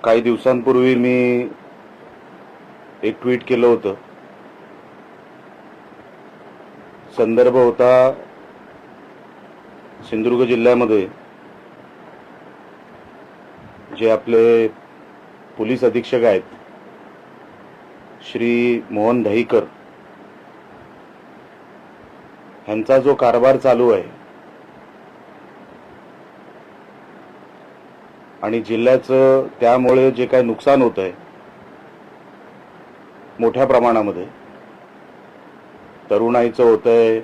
काही दिवसांपूर्वी मी एक ट्विट केलं होतं. संदर्भ होता सिंधुदुर्ग जिल्ह्यामध्ये जे आपले पोलीस अधीक्षक आहेत श्री मोहन दहीकर यांचा जो कारभार चालू आहे आणि जिल्ह्याचं त्यामुळे जे काही नुकसान होत आहे मोठ्या प्रमाणामध्ये, तरुणाईचं होत आहे,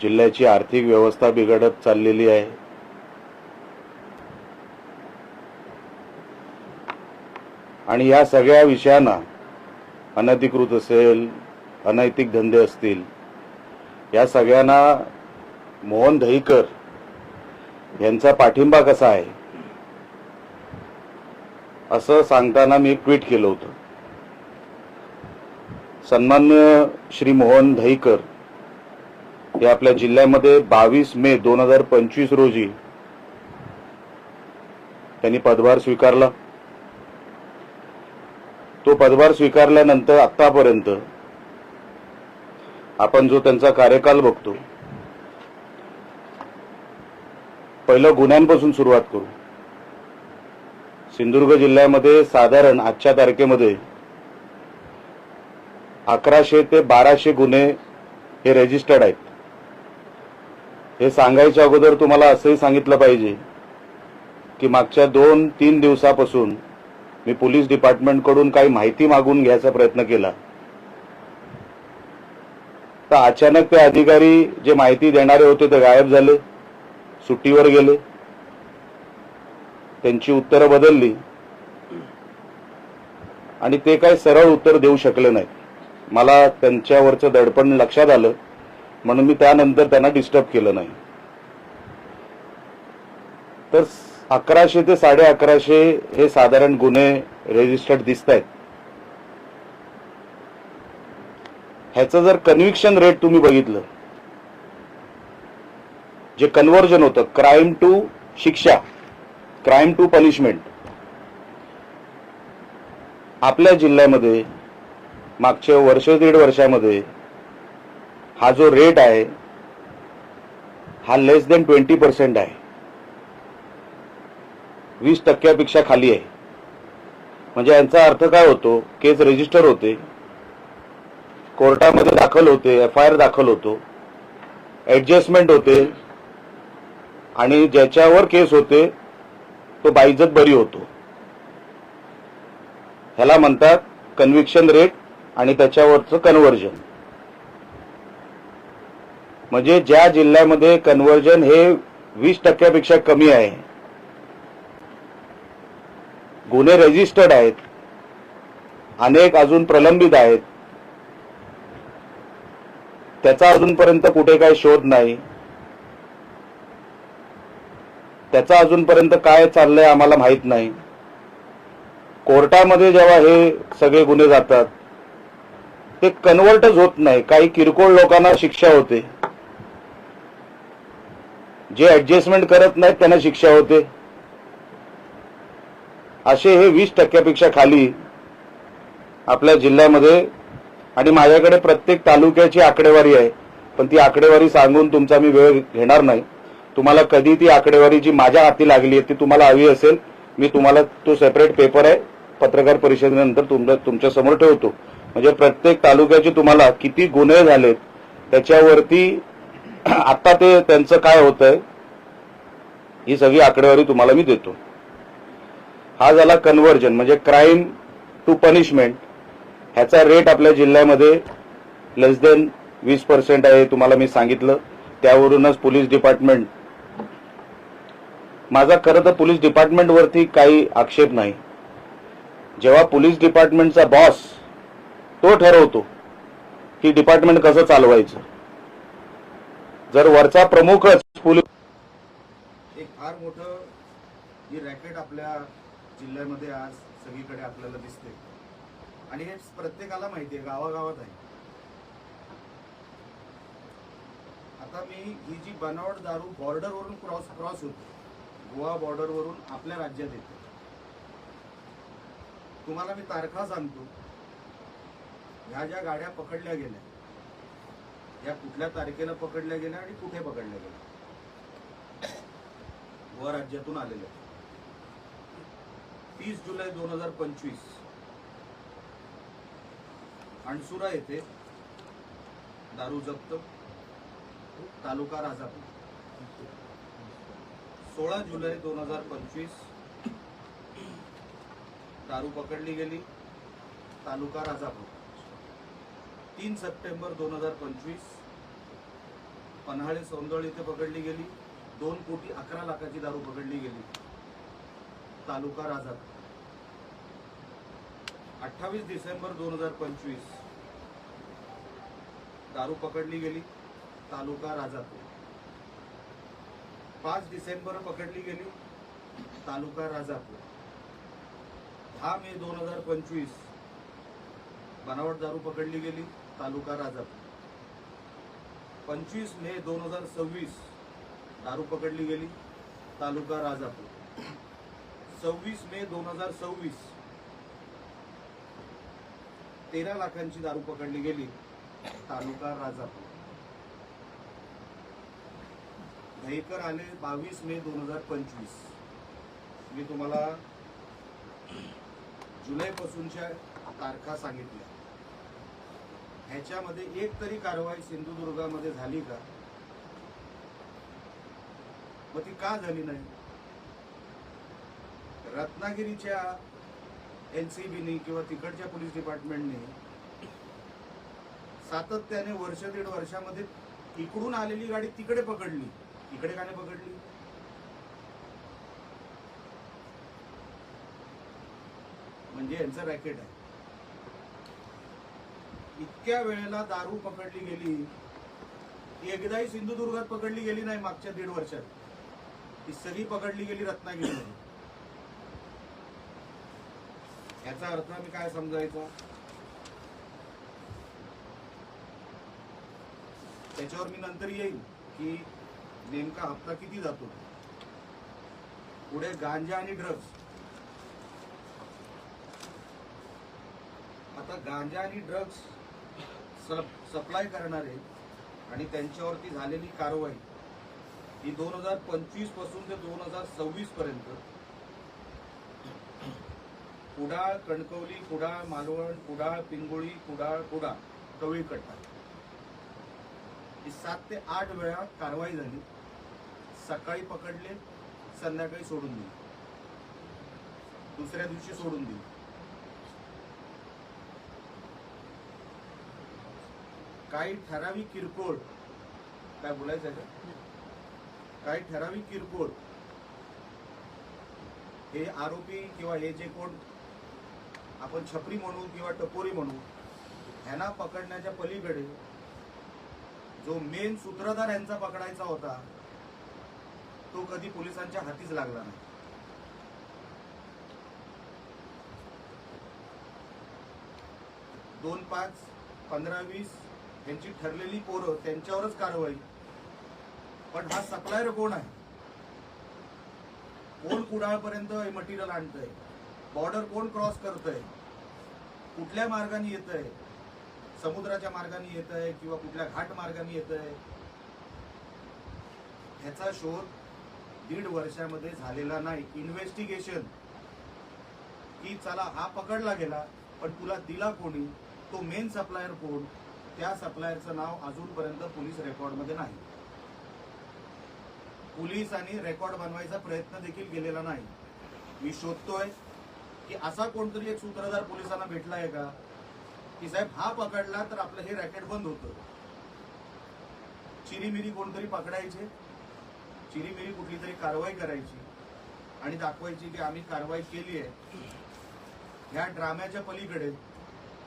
जिल्ह्याची आर्थिक व्यवस्था बिघडत चाललेली आहे, आणि या सगळ्या विषयांना अनधिकृत असेल, अनैतिक धंदे असतील, या सगळ्यांना मोहन दहीकर यांचा पाठिंबा कसा आहे असं सांगताना मी एक ट्विट केलं होतं. सन्माननीय श्री मोहन दहीकर हे आपल्या जिल्ह्यामध्ये 22 मे 2025 रोजी त्यांनी पदभार स्वीकारला. तो पदभार स्वीकारल्यानंतर आतापर्यंत आपण जो त्यांचा कार्यकाल बघतो, पहिलं गुन्ह्यांपासून सुरुवात करू. सिंधुदुर्ग जिल्ह्यामध्ये साधारण आजच्या तारखेमध्ये 1100 ते 1200 गुन्हे हे रजिस्टर्ड आहेत. हे सांगायच्या अगोदर तुम्हाला असंही सांगितलं पाहिजे की मागच्या 2-3 दिवसापासून मी पोलीस डिपार्टमेंटकडून काही माहिती मागून घ्यायचा प्रयत्न केला, तर अचानक ते अधिकारी जे माहिती देणारे होते ते गायब झाले, सुट्टीवर गेले, त्यांची उत्तरं बदलली आणि ते काही सरळ उत्तर देऊ शकले नाहीत. मला त्यांच्यावरचं दडपण लक्षात आलं म्हणून मी त्यानंतर त्यांना डिस्टर्ब केलं नाही. तर 1100 ते 1150 हे साधारण गुन्हे रजिस्टर्ड दिसत आहेत. ह्याचं जर कन्व्हिक्शन रेट तुम्ही बघितलं, जे कन्व्हर्जन होतं क्राइम टू शिक्षा, क्राइम टू पनिशमेंट, आपल्या जिल्ह्यामध्ये मागच्या वर्ष दीड वर्षामध्ये हा जो रेट आहे हा लेस देन 20% आहे, 20% खाली आहे. म्हणजे यांचा अर्थ काय होतो, केस रजिस्टर होते, कोर्टामध्ये दाखल होते, FIR दाखल होतो, ऍडजस्टमेंट होते आणि ज्याच्यावर केस होते तो बाइज्जत बरी होतो. ह्याला म्हणतात कन्व्हिक्शन रेट आणि त्याच्यावरचं कन्व्हर्जन. म्हणजे ज्या जिल्ह्यामध्ये कन्व्हर्जन हे 20% कमी आहे, गुन्हे रजिस्टर्ड आहेत, अनेक अजून प्रलंबित आहेत, त्याचा अजूनपर्यंत कुठे काय शोध नाही, त्याचा अजूनपर्यंत काय चाललंय आम्हाला माहित नाही. कोर्टामध्ये जेव्हा हे सगळे गुन्हे जातात ते कन्व्हर्टच होत नाही. काही किरकोळ लोकांना शिक्षा होते, जे ऍडजस्टमेंट करत नाहीत त्यांना शिक्षा होते. असे हे 20% खाली आपल्या जिल्ह्यामध्ये. आणि माझ्याकडे प्रत्येक तालुक्याची आकडेवारी आहे, पण ती आकडेवारी सांगून तुमचा मी वेळ घेणार नाही. तुम्हाला कधी ती आकडेवारी जी माझ्या हाती लागली आहे ती तुम्हाला हवी असेल, मी तुम्हाला तो सेपरेट पेपर आहे पत्रकार परिषदेनंतर तुमच्या समोर ठेवतो. म्हणजे प्रत्येक तालुक्याचे तुम्हाला किती गुन्हे झालेत त्याच्यावरती आता ते त्यांचं काय होतंय ही सगळी आकडेवारी तुम्हाला मी देतो. हा झाला कन्व्हर्जन म्हणजे क्राइम टू पनिशमेंट. ह्याचा रेट आपल्या जिल्ह्यामध्ये लेस देन 20% आहे, तुम्हाला मी सांगितलं. त्यावरूनच पोलीस डिपार्टमेंट, माझा खरं तर पोलीस डिपार्टमेंटवरती काही आक्षेप नाही. जेव्हा पोलीस डिपार्टमेंटचा बॉस तो ठरवतो की डिपार्टमेंट कसं चालवायचं, जर वरचा प्रमुखच पोलीस, एक फार मोठं ही रॅकेट आपल्या जिल्ह्यामध्ये आज सगळीकडे आपल्याला दिसते. आणि हे प्रत्येकाला माहिती आहे, गावागावात आहे. आता मी ही जी बनावट दारू बॉर्डरवरून क्रॉस होते, गोवा बॉर्डरवरून आपल्या राज्यात येते. तुम्हाला मी तारखा सांगतो. ह्या ज्या गाड्या पकडल्या गेल्या, या कुठल्या तारखेला पकडल्या गेल्या आणि कुठे पकडल्या गेल्या, गोवा राज्यातून आलेल्या. 30 जुलै 2025 अणसुरा येथे दारू जप्त, तालुका राजापूर. 16 जुलै 2025 दारू पकडली गेली, तालुका राजापूर. 3 सप्टेंबर 2025 पन्हाळे सौंदळ येथे पकडली गेली. 2,11,00,000ची दारू पकडली गेली, तालुका राजापूर. 28 डिसेंबर 2025 दारू पकडली गेली, तालुका राजापूर. 5 डिसेंबर पकडली गेली, तालुका राजापूर. 10 मे 2025 बनावट दारू पकडली गेली, तालुका राजापूर. 25 मे 2026 दारू पकडली गेली, तालुका राजापूर. 26 मे 2026 13 लाखांची दारू पकडली गेली, तालुका राजापूर. दहीकर आले 22 मे 2025. मी तुम्हाला जुलैपासूनच्या तारखा सांगितल्या. ह्याच्यामध्ये एक तरी कारवाई सिंधुदुर्गामध्ये झाली का? मग ती का झाली नाही? रत्नागिरीच्या एनसीबीने किंवा तिकडच्या पोलीस डिपार्टमेंटने सातत्याने वर्ष दीड वर्षामध्ये इकडून आलेली गाडी तिकडे पकडली, इकडे का नाही पकडली? म्हणजे यांचं रॅकेट आहे. इतक्या वेळेला दारू पकडली गेली, एकदाही सिंधुदुर्गात पकडली गेली नाही मागच्या 1.5 वर्षात. ती सगळी पकडली गेली रत्नागिरीमध्ये. याचा अर्थ मी काय समजायचा? त्याच्यावर मी नंतर येईल की नेमका हप्ता किती जातो. पुढे गांजा आणि ड्रग्ज. आता गांजा आणि ड्रग्ज सप्लाय करणारे आणि त्यांच्यावरती झालेली कारवाई ही 2025 पासून ते 2026 पर्यंत कुडाळ, कणकवली, कुडाळ, मालवण, कुडाळ, पिंगोळी, कुडाळ, टवळीकट्टा ही 7 ते 8 वेळा कारवाई झाली. सकाळी पकडले, संध्याकाळी सोडून दिली, दुसऱ्या दिवशी सोडून दिली. काही ठराविक किरकोळ, काय बोलायचं का? काही ठराविक किरकोळ हे आरोपी किंवा हे जे कोण आपण छपरी म्हणू किंवा टपोरी म्हणू, ह्यांना पकडण्याच्या पलीकडे जो मेन सूत्रधार यांचा पकडायचा होता तो कधी पोलिसांच्या हातीच लागला नाही. दोन 5, 15-20 यांची ठरलेली पोरं, त्यांच्यावरच कारवाई. पण हा सप्लायर कोण आहे? कोण कुडाळपर्यंत मटेरियल आणतंय? बॉर्डर कोण क्रॉस करतंय? कुठल्या मार्गाने येतंय? समुद्राच्या मार्गाने येतंय किंवा कुठल्या घाट मार्गाने येतंय? ह्याचा शोध 1.5 वर्षामध्ये झालेला नाही. इन्व्हेस्टिगेशन की चला हा पकडला गेला, पण तुला दिला कोणी? तो मेन सप्लायर कोण? त्या सप्लायरचं नाव अजूनपर्यंत पोलीस रेकॉर्डमध्ये नाही. पोलिसांनी रेकॉर्ड बनवायचा प्रयत्न देखील केलेला नाही. मी शोधतोय की असा कोणतरी एक सूत्रधार पोलिसांना भेटलाय का की साहेब हा पकडला तर आपलं हे रॅकेट बंद होतं. चिरीमिरी कोणतरी पकडायचे, चिरीमिरी कुठली तरी कारवाई करायची आणि दाखवायची की आम्ही कारवाई केली आहे. ह्या ड्राम्याच्या पलीकडे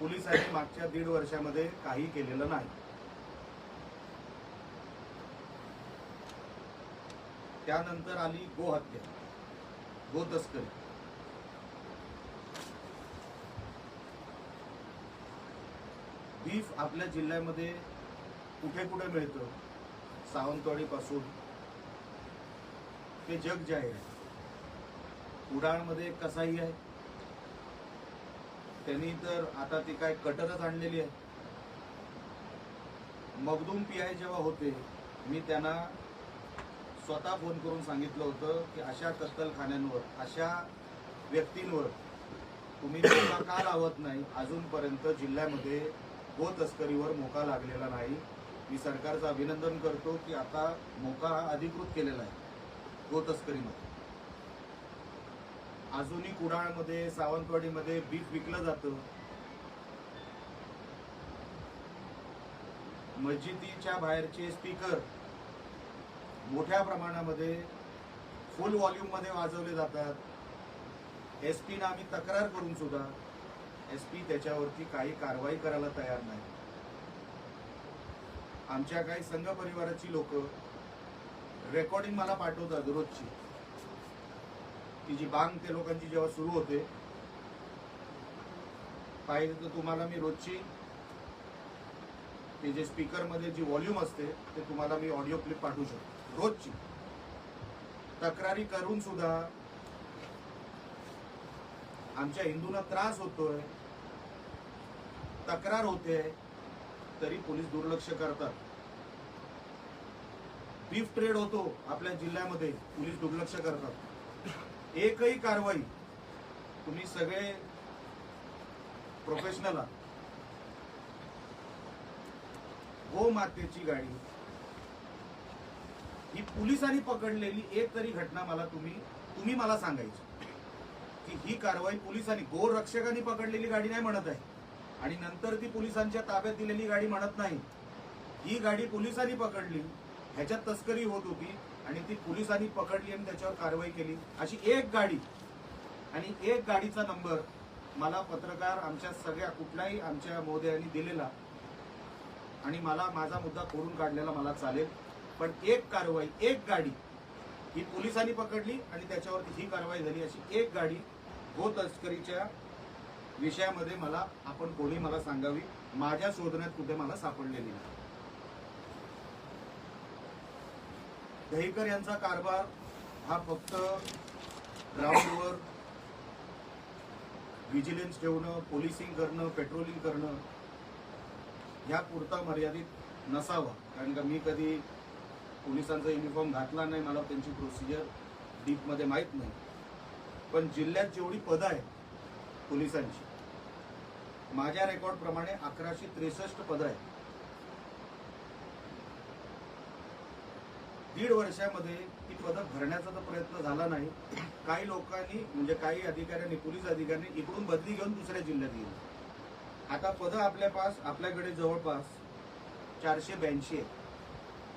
पोलिसांनी मागच्या 1.5 वर्षामध्ये काही केलेलं नाही. त्यानंतर आली गोहत्या, गो तस्करी. बीफ आपल्या जिल्ह्यामध्ये कुठे कुठे मिळतं, सावंतवाडीपासून ते जग जाहीर आहे. कुडाळमध्ये एक कसाई आहे, त्यांनी तर आता ती काय कटरच आणलेली आहे. मखदूम पीआय जेव्हा होते, मी त्यांना स्वतः फोन करून सांगितलं होतं की अशा कत्तलखान्यांवर, अशा व्यक्तींवर तुम्ही मोका का लावत नाही. अजूनपर्यंत जिल्ह्यामध्ये गो तस्करीवर मोका लागलेला नाही. मी सरकारचं अभिनंदन करतो की आता मोका हा अधिकृत केलेला आहे गो तस्करीमध्ये. अजूनही कुडाळमध्ये, सावंतवाडीमध्ये बीफ विकलं जातं. मस्जिदीच्या बाहेरचे स्पीकर मोठ्या प्रमाणामध्ये फुल व्हॉल्यूम मध्ये वाजवले जातात. एसपीना आम्ही तक्रार करून सुद्धा एसपी त्याच्यावरती काही कारवाई करायला तयार नाही. आमच्या काही संघ परिवाराची लोक रेकॉर्डिंग मला पाठवतात रोजची, ती जी बांग ते लोकांची जेव्हा सुरू होते, पाहिजे तर तुम्हाला मी रोजची ते जे स्पीकर मध्ये जी व्हॉल्यूम असते ते तुम्हाला मी ऑडिओ क्लिप पाठवू शकतो. रोजची तक्रारी करून सुद्धा आमच्या हिंदूंना त्रास होतोय, तक्रार होते, तरी पोलीस दुर्लक्ष करतात. बीफ ट्रेड होतो आपल्या जिल्ह्यामध्ये, पोलीस दुर्लक्ष करतात. एकही कारवाई, तुम्ही सगळे प्रोफेशनल आहात, गोमातेची गाडी ही पोलिसांनी पकडलेली एक तरी घटना मला तुम्ही मला सांगायची की ही कारवाई पोलिसांनी, गोरक्षकांनी पकडलेली गाडी नाही म्हणत आहे आणि नंतर ती पोलिसांच्या ताब्यात दिलेली गाडी म्हणत नाही. ही गाडी पोलिसांनी पकडली, ह्याच्यात तस्करी होत होती आणि ती पोलिसांनी पकडली आणि त्याच्यावर कारवाई केली. अशी एक गाडी आणि एक गाडीचा नंबर मला पत्रकार आमच्या सगळ्या कुठल्याही आमच्या महोदयांनी दिलेला आणि मला माझा मुद्दा खोडून काढलेला मला चालेल, पण एक कारवाई, एक गाडी ही पोलिसांनी पकडली आणि त्याच्यावरती ही कारवाई झाली. अशी एक गाडी गो तस्करीच्या विषयामध्ये मला आपण कोणी मला सांगावी, माझ्या शोधण्यात कुठे मला सापडलेली नाही. दहीकर यांचा कारभार हा फक्त ग्राउंडवर व्हिजिलन्स ठेवणं, पोलिसिंग करणं, पेट्रोलिंग करणं ह्या पुरता मर्यादित नसावा. कारण का मी कधी पोलिसांचा युनिफॉर्म घातला नाही, मला त्यांची प्रोसिजर डीपमध्ये माहीत नाही. पण जिल्ह्यात जेवढी पदं आहेत पोलिसांची, माझ्या रेकॉर्ड प्रमाणे 1163 पदं आहेत. 1.5 वर्षामध्ये ती पदं भरण्याचा तर प्रयत्न झाला नाही. काही लोकांनी म्हणजे काही अधिकाऱ्यांनी, पोलीस अधिकाऱ्यांनी इकडून बदली घेऊन दुसऱ्या जिल्ह्यात गेली. आता पदं आपल्याकडे जवळपास 482 आहे.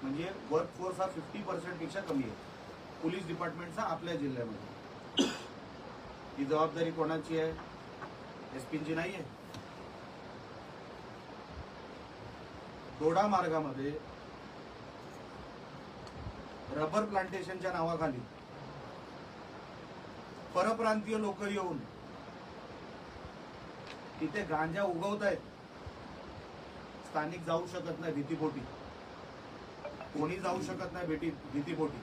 म्हणजे वर्कफोर्स हा 50% पेक्षा कमी आहे पोलीस डिपार्टमेंटचा आपल्या जिल्ह्यामध्ये. ही जबाबदारी कोणाची आहे? एसपींची नाही आहे. दोडा मार्गामध्ये रबर प्लांटेशनच्या नावाखाली परप्रांतीय लोक येऊन तिथे गांजा उगवतायत. स्थानिक जाऊ शकत नाही भीतीपोटी, कोणी जाऊ शकत नाही भीतीपोटी.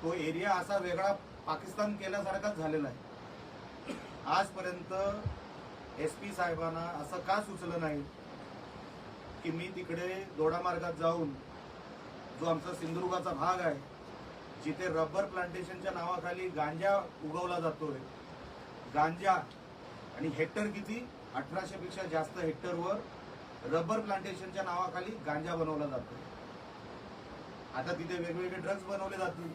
तो एरिया असा वेगळा पाकिस्तान केल्यासारखाच झालेला आहे. आजपर्यंत एसपी साहेबांना असं का सुचलं नाही की मी तिकडे दोडा मार्गात जाऊन, जो आमचा सिंधुदुर्गाचा भाग आहे, जिथे रबर प्लांटेशनच्या नावाखाली गांजा उगवला जातोय, गांजा आणि हेक्टर किती, 1800 पेक्षा जास्त हेक्टरवर रबर प्लांटेशनच्या नावाखाली गांजा बनवला जातो. आता तिथे वेगवेगळे ड्रग्ज बनवले जातील,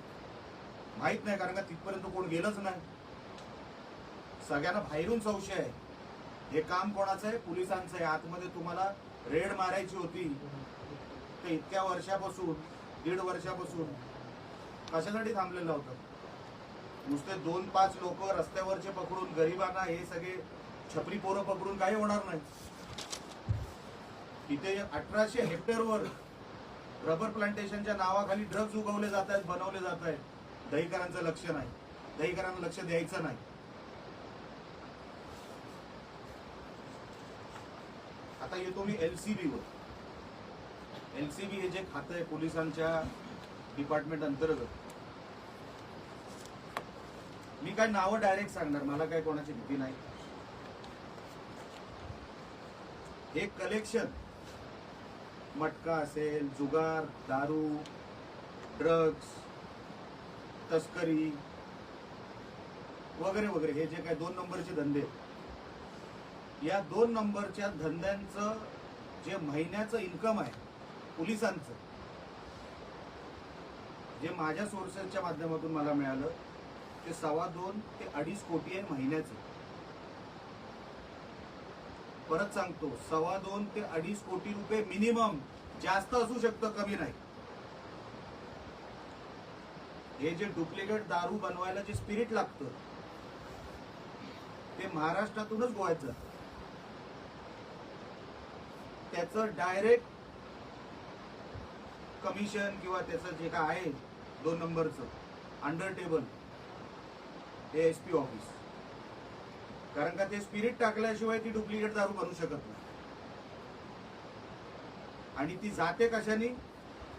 माहित नाही, कारण का तिथपर्यंत कोण गेलंच नाही. सगळ्यांना बाहेरून संशय आहे हे काम कोणाचं आहे? पोलिसांचं आहे. आतमध्ये तुम्हाला रेड मारायची होती तर इतक्या वर्षापासून, 1.5 वर्षापासून कशासाठी थांबलेलं होतं? नुसते 2-5 लोक रस्त्यावरचे पकडून गरिबांना, हे सगळे छपरी पोरं पकडून काही होणार नाही. तिथे 1800 हेक्टरवर रबर प्लांटेशनच्या नावाखाली ड्रग्ज उगवले जात आहेत, बनवले जात आहेत. दहीकरांचं लक्ष नाही, दहीकरांना लक्ष द्यायचं नाही. आता येतो मी LCB वर. LCB हे जे खातं आहे पोलिसांच्या डिपार्टमेंट अंतर्गत, मी काय नावं डायरेक्ट सांगणार, मला काय कोणाची भीती नाही. हे कलेक्शन मटका असेल, जुगार, दारू, ड्रग्ज, तस्करी वगैरे वगैरे, हे जे काय 2 नंबरचे धंदे, या 2 नंबरच्या धंद्यांचं जे महिन्याचं इन्कम आहे पोलिसांचं, जे माझ्या सोर्सेसच्या माध्यमातून मला मिळालं, ते 2.25 ते 2.5 कोटी आहे महिन्याचं. परत सांगतो, 2.25 ते 2.5 कोटी रुपये मिनिमम, जास्त असू शकतं, कमी नाही. हे जे डुप्लिकेट दारू बनवायला जे स्पिरिट लागतं ते महाराष्ट्रातूनच गोव्यात जातं. त्याचं डायरेक्ट कमिशन किंवा त्याचं जे काय आहे 2 नंबरचं अंडर टेबल, हे SP ऑफिस. कारण का ते स्पिरिट टाकल्याशिवाय ती डुप्लिकेट दारू बनवू शकत नाही. आणि ती जाते कशाने?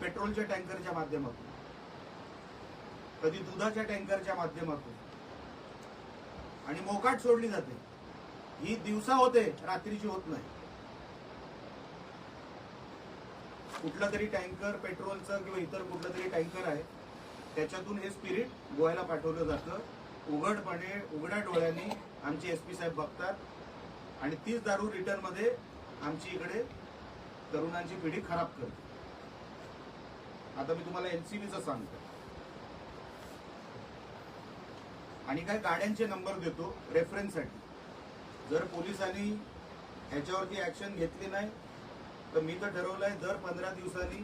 पेट्रोलच्या टँकरच्या माध्यमातून, कधी दुधाच्या टँकरच्या माध्यमातून, आणि मोकाट सोडली जाते. ही दिवसा होते, रात्रीची होत नाही. कुठला तरी टँकर पेट्रोलचं किंवा इतर कुठलं तरी टँकर आहे, त्याच्यातून हे स्पिरिट गोव्याला पाठवलं जातं. उघडपणे, उघड्या डोळ्यांनी आमचे SP साहेब बघतात, आणि तीच दारू रिटर्न मध्ये आमची इकडे तरुणांची पिढी खराब करते. आता मी तुम्हाला LCBचं सांगतो, आणि काय गाड्यांचे नंबर देतो रेफरन्ससाठी. जर पोलिसांनी ह्याच्यावरती ऍक्शन घेतली नाही तर मी तर ठरवलंय दर 15 दिवसांनी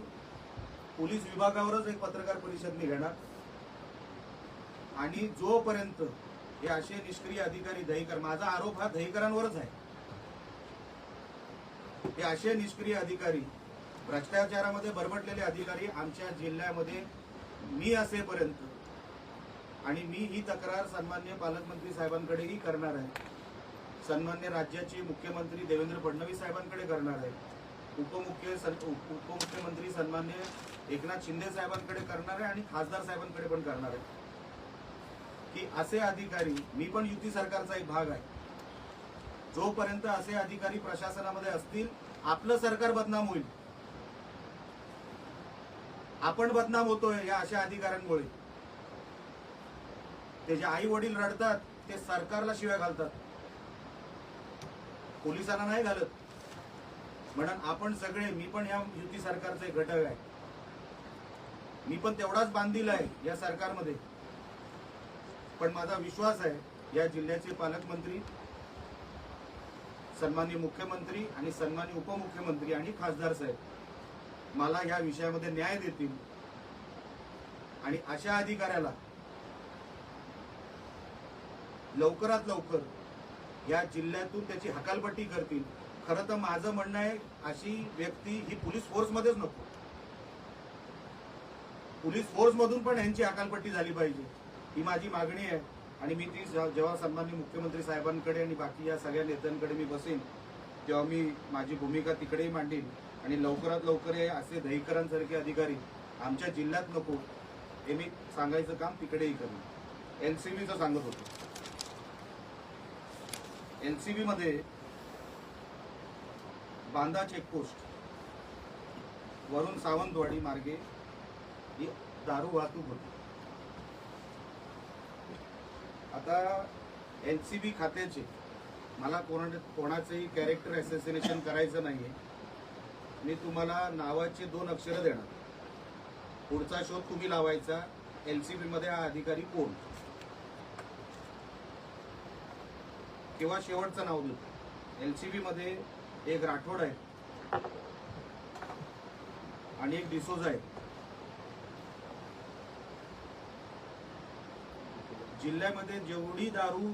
पोलीस विभागावरच एक पत्रकार परिषद मी घेणार. आणि जोपर्यंत हे असे निष्क्रिय अधिकारी, दहीकर, माझा आरोप हा दहीकरांवरच आहे, हे असे निष्क्रिय अधिकारी, भ्रष्टाचारामध्ये बरबटलेले अधिकारी आमच्या जिल्ह्यामध्ये मी असेपर्यंत, आणि मी ही तक्रार सन्मान्य पालकमंत्री साहेबांकडेही करणार आहे, सन्मान्य राज्याचे मुख्यमंत्री देवेंद्र फडणवीस साहेबांकडे करणार आहे, उपमुख्यमंत्री सन्मान्य एकनाथ शिंदे साहेबांकडे करणार आहे, आणि खासदार साहेबांकडे पण करणार आहे, की असे अधिकारी, मी पण युती सरकारचा एक भाग आहे, जोपर्यंत असे अधिकारी प्रशासनामध्ये असतील आपलं सरकार बदनाम होईल. आपण बदनाम होतोय या अशा अधिकाऱ्यांमुळे. त्याचे आई वडील रडतात, ते सरकारला शिव्या घालतात, पोलिसांना नाही घालत. म्हणून आपण सगळे, मी पण या युती सरकारचा एक घटक आहे, मी पण तेवढाच बांधील आहे या सरकारमध्ये. पण माझा विश्वास आहे या जिल्ह्याचे पालकमंत्री, सन्माननीय मुख्यमंत्री आणि सन्माननीय उपमुख्यमंत्री आणि खासदार साहेब मला या विषयामध्ये न्याय देतील, आणि अशा अधिकाऱ्याला लवकरात लवकर या जिल्ह्यातून त्याची हकालपट्टी करतील. खरं तर माझं म्हणणं आहे, अशी व्यक्ती ही पोलीस फोर्समध्येच नको, पोलीस फोर्स मधून पण यांची हकालपट्टी झाली पाहिजे, ही माझी मागणी आहे. आणि मी ती जेव्हा सन्माननीय मुख्यमंत्री साहेबांकडे आणि बाकी या सगळ्या नेत्यांकडे मी बसेन, तेव्हा मी माझी भूमिका तिकडेही मांडीन, आणि लवकरात लवकर हे असे दहीकरांसारखे अधिकारी आमच्या जिल्ह्यात नको, हे मी सांगायचं काम तिकडेही करेन. LCBचं सांगत होतो. LCB मध्ये बांदा चेकपोस्ट वरून सावंतवाडी मार्गे ही दारू वाहतूक होती. आता LCB खात्याचे, मला कोणाचंही कॅरेक्टर असॅसिनेशन करायचं नाहीये, मी तुम्हाला नावाचे 2 अक्षरं देणार, पुढचा शोध तुम्ही लावायचा. LCB मध्ये हा अधिकारी कोण, किंवा शेवटचं नाव देतो. LCB मध्ये एक राठोड आहे आणि एक डिसोजा आहे. जिल्ह्यामध्ये जेवढी दारू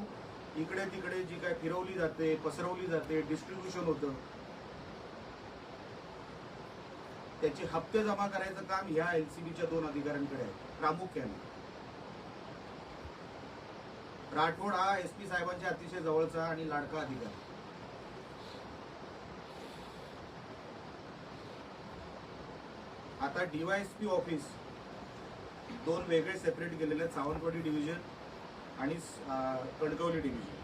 इकडे तिकडे जी काय फिरवली जाते, पसरवली जाते, डिस्ट्रीब्युशन होतं, त्याचे हप्ते जमा करायचं काम ह्या LCBच्या 2 अधिकाऱ्यांकडे आहे प्रामुख्याने. राठोड हा SP साहेबांच्या अतिशय जवळचा आणि लाडका अधिकारी. आता DYSP ऑफिस दोन वेगळे सेपरेट केलेले आहेत, सावंतवाडी डिव्हिजन आणि कणकवली डिव्हिजन.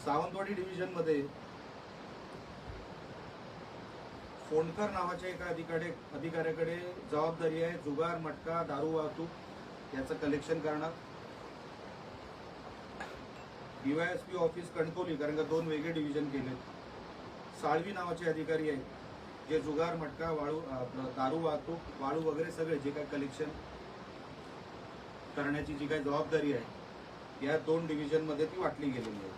सावंतवाडी डिव्हिजन मध्ये फोंडकर नावाच्या एका अधिकाऱ्याकडे जबाबदारी आहे जुगार, मटका, दारू वाहतूक याचं कलेक्शन करणार. DYSP ऑफिस कणकवली, कारण का दोन वेगळे डिव्हिजन केले. साळवी नावाचे अधिकारी आहेत जे जुगार, मटका, वाळू, दारू वाहतूक, वाळू वगैरे सगळे जे काय कलेक्शन करण्याची जी काही जबाबदारी आहे या दोन डिव्हिजन मध्ये ती वाटली गेलेली आहे.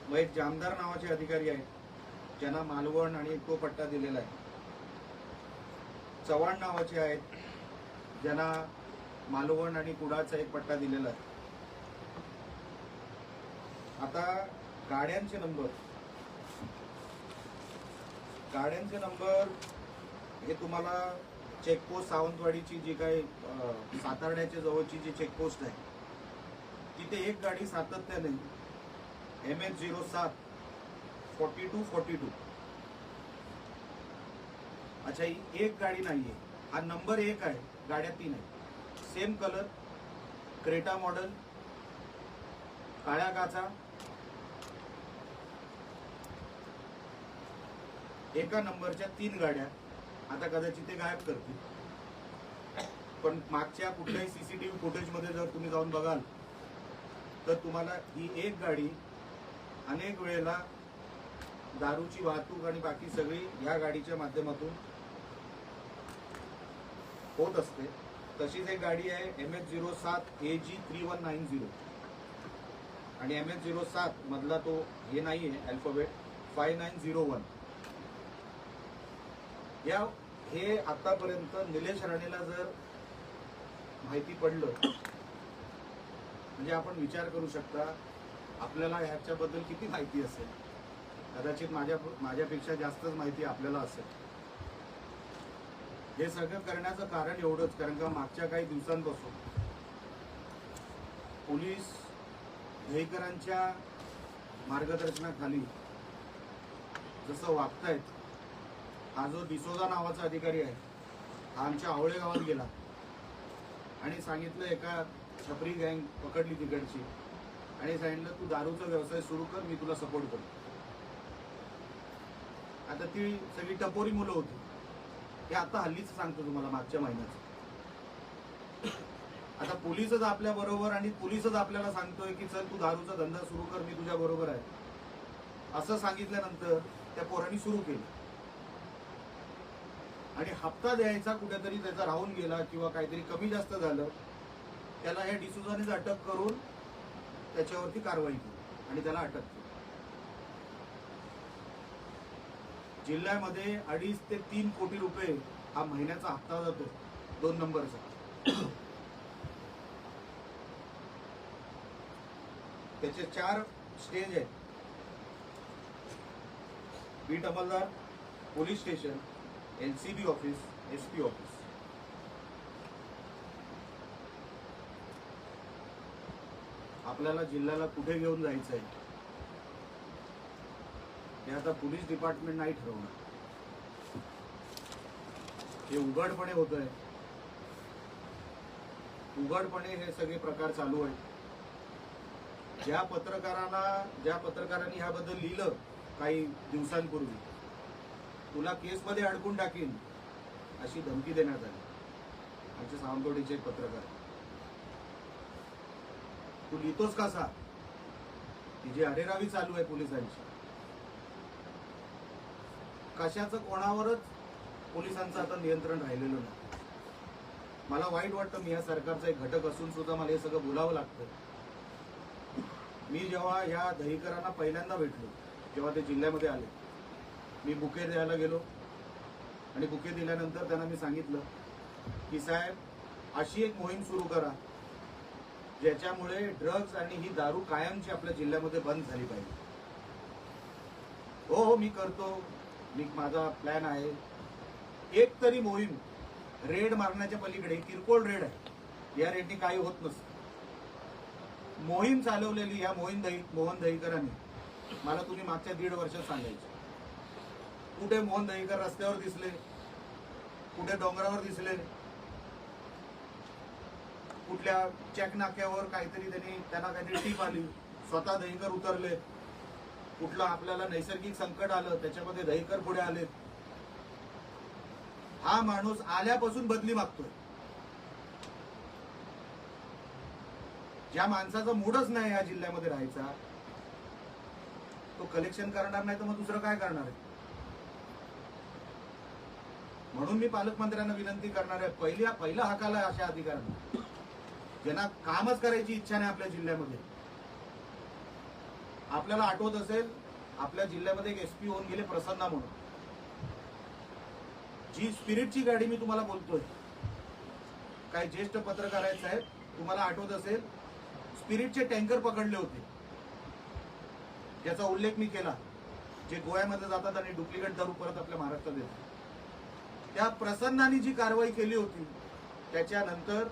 मग एक जामदार नावाचे अधिकारी आहेत ज्यांना मालवण आणि तो पट्टा दिलेला आहे. चव्हाण नावाचे आहेत ज्यांना मालवण आणि कुडाळचा एक पट्टा दिलेला आहे. आता गाड्यांचे नंबर हे तुम्हाला चेकपोस्ट सावंतवाडीची जी काही सातारड्याच्या जवळची जी चेकपोस्ट आहे तिथे एक गाडी सातत्याने MH07 4242. अच्छा, ही एक गाडी नाहीये, हा नंबर एक आहे, गाड्या तीन आहेत. सेम कलर, क्रेटा मॉडेल, काळ्या काचा, एका नंबरच्या तीन गाड्या. आता कदाचित ते गायब करतील, पण मागच्या कुठल्याही CCTV फुटेजमध्ये जर तुम्ही जाऊन बघाल तर तुम्हाला ही एक गाडी अनेक वेळेला दारूची वाहतूक आणि बाकी सगळी या गाडीच्या माध्यमातून होत असते. तशीच एक गाडी आहे MH07 AG 3190 आणि MH07 मधला तो हे नाहीये अल्फाबेट 5901. हे आतापर्यंत निलेश राणेला जर माहिती पडलं म्हणजे आपण विचार करू शकता आपल्याला ह्याच्याबद्दल किती माहिती असेल. कदाचित माझ्यापेक्षा जास्तच माहिती आपल्याला असेल. हे सगळं करण्याचं कारण एवढंच, कारण का मागच्या काही दिवसांपासून पोलीस दहीकरांच्या मार्गदर्शनाखाली जसं वागतायत. हा जो डिसोजा नावाचा अधिकारी आहे हा आमच्या आवळे गावात गेला आणि सांगितलं एका छपरी गँग पकडली तिकडची आणि सांगितलं तू दारूचा व्यवसाय सुरू कर, मी तुला सपोर्ट करतो. आता ती सगळी टपोरी मुलं होती. हे आता हल्लीच सांगतो तुम्हाला, मागच्या महिन्याचं. आता पोलीसच आपल्या बरोबर आणि पोलीसच आपल्याला सांगतोय की चल तू दारूचा धंदा सुरू कर, मी तुझ्या बरोबर आहे असं सांगितल्यानंतर त्या पोरांनी सुरू केलं आणि हप्ता द्यायचा कुठेतरी त्याचा राहून गेला किंवा काहीतरी कमी जास्त झालं, त्याला या डिसोजानेच अटक करून त्याच्यावरती कारवाई केली आणि त्याला अटक केली. जिल्ह्यामध्ये 2.5 ते 3 कोटी रुपये हा महिन्याचा हप्ता जातो 2 नंबरचा. त्याचे 4 स्टेज आहेत: बीट अंमलदार, police station, LCB office, SP office. आपल्याला जिल्ह्याला कुठे घेऊन जायचं आहे हे आता पोलीस डिपार्टमेंट नाही ठरवणार. हे उघडपणे होत आहे, उघडपणे हे सगळे प्रकार चालू आहेत. ज्या पत्रकारांनी ह्याबद्दल लिहिलं काही दिवसांपूर्वी, तुला केसमध्ये अडकून टाकीन अशी धमकी देण्यात आली. आमचे सावंतवाडीचे एक पत्रकार, तू लिहितोस कसा? ही जी अरेरावी चालू आहे पोलिसांची, कशाचं कोणावरच पोलिसांचं आता नियंत्रण राहिलेलं नाही. मला वाईट वाटतं, मी या सरकारचा एक घटक असून सुद्धा मला हे सगळं बोलावं लागतं. मी जेव्हा या दहीकरांना पहिल्यांदा भेटलो, जेव्हा ते जिल्ह्यामध्ये आले, मी बुके द्यायला गेलो आणि बुके दिल्यानंतर त्यांना मी सांगितलं की साहेब अशी एक मोहीम सुरू करा ज्याच्यामुळे ड्रग्ज आणि ही दारू कायमची आपल्या जिल्ह्यामध्ये बंद झाली पाहिजे. हो मी करतो, माझा प्लॅन आहे. एक तरी मोहीम रेड मारण्याच्या पलीकडे, किरकोळ रेड आहे, या रेडनी काही होत नसतं. मोहीम चालवलेली या मोहन दहीकरांनी मला तुम्ही मागच्या 1.5 वर्षात सांगायचं. कुठे मोहन दहीकर रस्त्यावर दिसले, कुठे डोंगरावर दिसले, कुठल्या चेक नाक्यावर काहीतरी त्यांना काहीतरी टीप आली, स्वतः दहीकर उतरले, कुठलं आपल्याला नैसर्गिक संकट आलं त्याच्यामध्ये दहीकर पुढे आले. हा माणूस आल्यापासून बदली मागतोय. ज्या माणसाचा मूडच नाही या जिल्ह्यामध्ये राहायचा, तो कलेक्शन करणार नाही तर मग दुसरं काय करणार आहे. म्हणून मी पालकमंत्र्यांना विनंती करणार आहे, पहिला हाकाला अशा अधिकाऱ्यांना ज्यांना कामच करायची इच्छा नाही आपल्या जिल्ह्यामध्ये. आपल्याला आठवत असेल, आपल्या जिल्ह्यामध्ये एक एसपी होऊन गेले प्रसन्ना म्हणून. जी स्पिरिटची गाडी मी तुम्हाला बोलतोय, काही ज्येष्ठ पत्रकार आहेत साहेब, तुम्हाला आठवत असेल स्पिरिटचे टँकर पकडले होते, ज्याचा उल्लेख मी केला, जे गोव्यामध्ये जातात आणि डुप्लिकेट दारू परत आपल्या महाराष्ट्रात येतात. त्या प्रसन्नाने जी कारवाई केली होती त्याच्यानंतर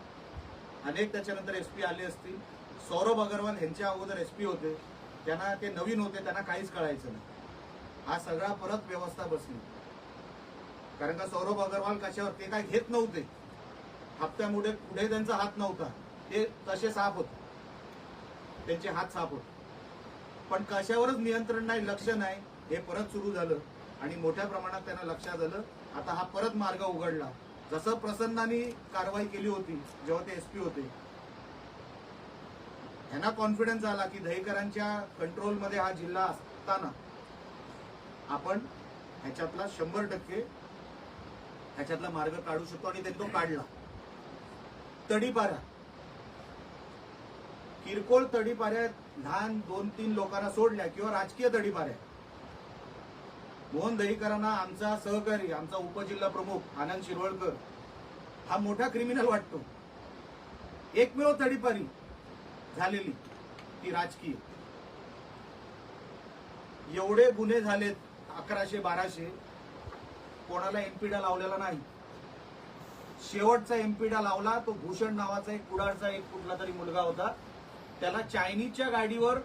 त्याच्यानंतर एसपी आले असतील. सौरभ अग्रवाल यांच्या अगोदर एसपी होते, त्यांना ते नवीन होते, त्यांना काहीच कळायचं नाही. हा सगळा परत व्यवस्था बसली, कारण का सौरभ अग्रवाल कशावर ते काय घेत नव्हते, हप्त्यामुळे पुढे त्यांचा हात नव्हता, ते तसे साफ होते, त्यांचे हात साफ होते. पण कशावरच नियंत्रण नाही, लक्ष नाही, हे परत सुरू झालं आणि मोठ्या प्रमाणात त्यांना लक्षात आलं. आता हा परत मार्ग उघडला. जसं प्रसन्नानी कारवाई केली होती जेव्हा ते एसपी होते, यांना कॉन्फिडन्स आला की दहीकरांच्या कंट्रोलमध्ये हा जिल्हा असताना आपण ह्याच्यातला 100% ह्याच्यातला मार्ग काढू शकतो आणि त्यांनी तो काढला. तडीपारा, किरकोळ तडीपाऱ्या लहान 2-3 लोकांना सोडल्या किंवा राजकीय तडीपाऱ्या, मोहन दहीकरांना आमचा सहकारी, आमचा उपजिल्हा प्रमुख आनंद शिरवळकर हा मोठा क्रिमिनल वाटतो. एकमेव तडीपारी झालेली ती राजकीय. एवढे गुन्हे झालेत 1100-1200, कोणाला एमपीडा लावलेला नाही. शेवटचा एमपीडा लावला तो भूषण नावाचा एक कुडाळचा एक कुठला तरी मुलगा होता, त्याला चायनीजच्या गाडीवर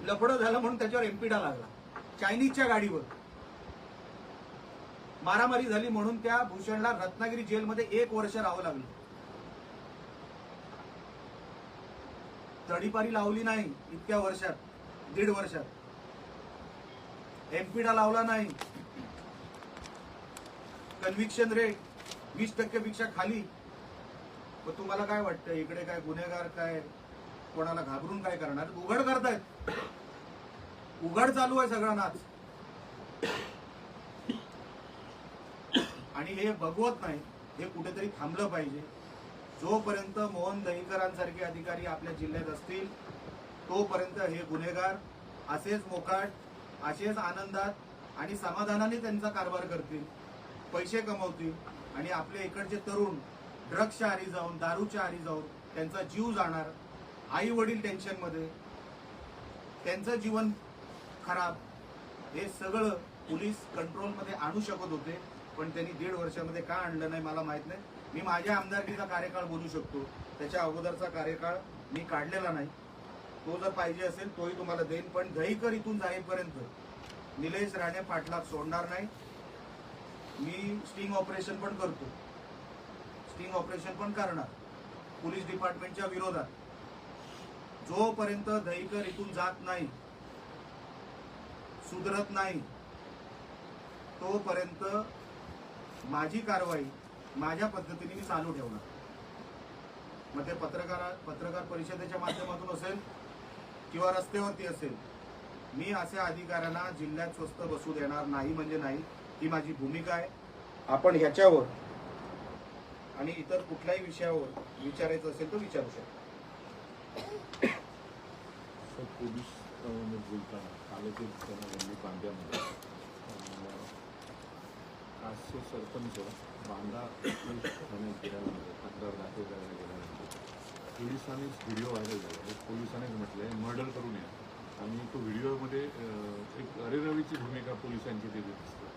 लफडं झालं म्हणून त्याच्यावर एमपीडा लागला. चायनीजच्या गाडीवर मारामारी झाली म्हणून त्या भूषणला रत्नागिरी जेलमध्ये 1 वर्ष राहावं लागलं. तडीपारी लावली नाही इतक्या वर्षात, 1.5 वर्षात एमपीडा लावला नाही. कन्व्हिक्शन रेट 20% पेक्षा खाली. मग तुम्हाला काय वाटतं, इकडे काय गुन्हेगार काय कोणाला घाबरून काय करणार? उघड करतायत, उघड चालू आहे सगळा नाच. आणि हे बघवत नाही, हे कुठेतरी थांबलं पाहिजे. जोपर्यंत मोहन दहीकरांसारखे अधिकारी आपल्या जिल्ह्यात असतील तोपर्यंत हे गुन्हेगार असेच मोकाट, असेच आनंदात आणि समाधानाने त्यांचा कारभार करतील, पैसे कमवतील आणि आपल्या इकडचे तरुण ड्रग्सच्या आहारी जाऊन, दारूच्या आहारी जाऊन त्यांचा जीव जाणार, आई वडील टेन्शनमध्ये, त्यांचं जीवन खराब. हे सगळं पोलीस कंट्रोलमध्ये आणू शकत होते, पण त्यांनी 1.5 वर्षामध्ये का आणलं नाही मला माहित नाही. मी माझ्या आमदारकीचा कार्यकाळ बोलू शकतो, त्याच्या अगोदरचा कार्यकाळ मी काढलेला नाही. तो जर पाहिजे असेल तोही तुम्हाला देईन. पण दहीकर इथून जाईपर्यंत निलेश राणे पाटलाग सोडणार नाही. मी स्टिंग ऑपरेशन पण करतो, स्टिंग ऑपरेशन पण करणार पोलीस डिपार्टमेंटच्या विरोधात. जोपर्यंत दहीकर इथून जात नाही, सुधरत नाही, तोपर्यंत माझी कारवाई माझ्या पद्धतीने मी चालू ठेवणार. मग ते पत्रकार परिषदेच्या माध्यमातून असेल किंवा रस्त्यावरती असेल, मी अशा अधिकाऱ्यांना जिल्ह्यात स्वस्त बसू देणार नाही म्हणजे नाही. ही माझी भूमिका आहे. आपण ह्याच्यावर आणि इतर कुठल्याही विषयावर विचारायचं असेल तर विचारू शकतो. पोलीस बोलताना कालचे बांद्यामध्ये आजचे सरपंच बांधा ठाण्यात गेल्यानंतर तक्रार दाखल करायला गेल्यानंतर पोलिसांनीच व्हिडिओ व्हायरल झाला. पोलिसांनीच म्हटलंय मर्डर करू नये आणि तो व्हिडिओमध्ये एक अरेरवीची भूमिका पोलिसांची तिथे दिसते.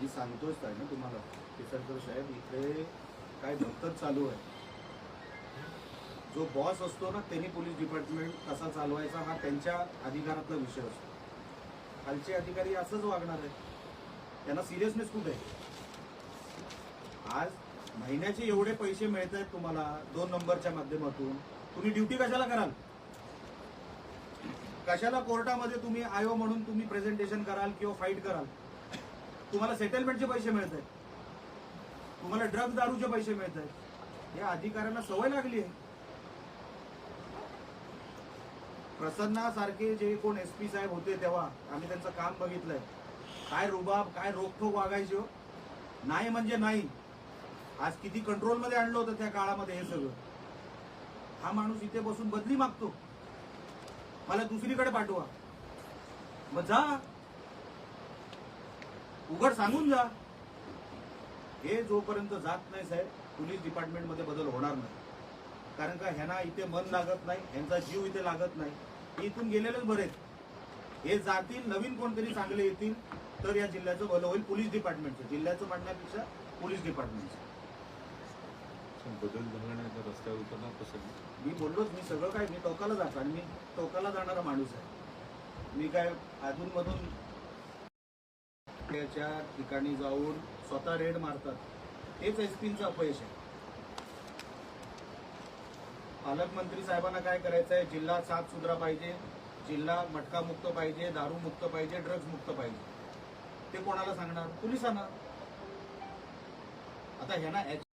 मी सांगतोच आहे ना तुम्हाला की सरकार साहेब इकडे काय भक्तच चालू आहे. जो बॉस असतो ना त्यांनी पोलीस डिपार्टमेंट कसा चालवायचा हा त्यांच्या अधिकारातला विषय असतो. खालचे अधिकारी असंच वागणार आहेत. त्यांना सिरियसनेस कुठे आहे? आज महिन्याचे एवढे पैसे मिळत आहेत तुम्हाला 2 नंबरच्या माध्यमातून, तुम्ही ड्युटी कशाला कराल? कशाला कोर्टामध्ये तुम्ही आयो म्हणून तुम्ही प्रेझेंटेशन कराल किंवा फाईट कराल? तुम्हाला सेटलमेंटचे पैसे मिळत आहेत, तुम्हाला ड्रग्ज दारूचे पैसे मिळत आहेत. या अधिकाऱ्यांना सवय लागली आहे. प्रसन्नासारखे जे कोण एसपी साहेब होते तेव्हा आम्ही त्यांचं काम बघितलंय. काय रुबाब, काय रोखोक वागायची हो. नाही म्हणजे नाही. आज किती कंट्रोलमध्ये आणलं होतं त्या काळामध्ये हे सगळं. हा माणूस इथे बसून बदली मागतो, मला दुसरीकडे पाठवा. मग जा, उघड सांगून जा. हे जोपर्यंत जात नाही साहेब, पोलीस डिपार्टमेंटमध्ये बदल होणार नाही. कारण का ह्यांना इथे मन लागत नाही, ह्यांचा जीव इथे लागत नाही. हे इथून गेलेलेच बरेच. हे जातील, नवीन कोणतरी चांगले येतील तर या जिल्ह्याचं भलं होईल. पोलीस डिपार्टमेंटचं, जिल्ह्याचं म्हणण्यापेक्षा पोलीस डिपार्टमेंटचं. बदल झाला नाही तर रस्त्यावर उतरणार कसं? मी बोललोच, मी सगळं काय, मी टोकाला जातो आणि मी टोकाला जाणारा माणूस आहे. मी काय अधूनमधून त्याच्या ठिकाणी जाऊन स्वतः रेड मारतात. तेच एसपींचं अपयश आहे. पालकमंत्री साहेबांना काय करायचं आहे? जिल्हा साफ सुधरा पाहिजे, जिल्हा मटका मुक्त पाहिजे, दारू मुक्त पाहिजे, ड्रग्ज मुक्त पाहिजे. ते कोणाला सांगणार? पोलिसांना. आता ह्यांना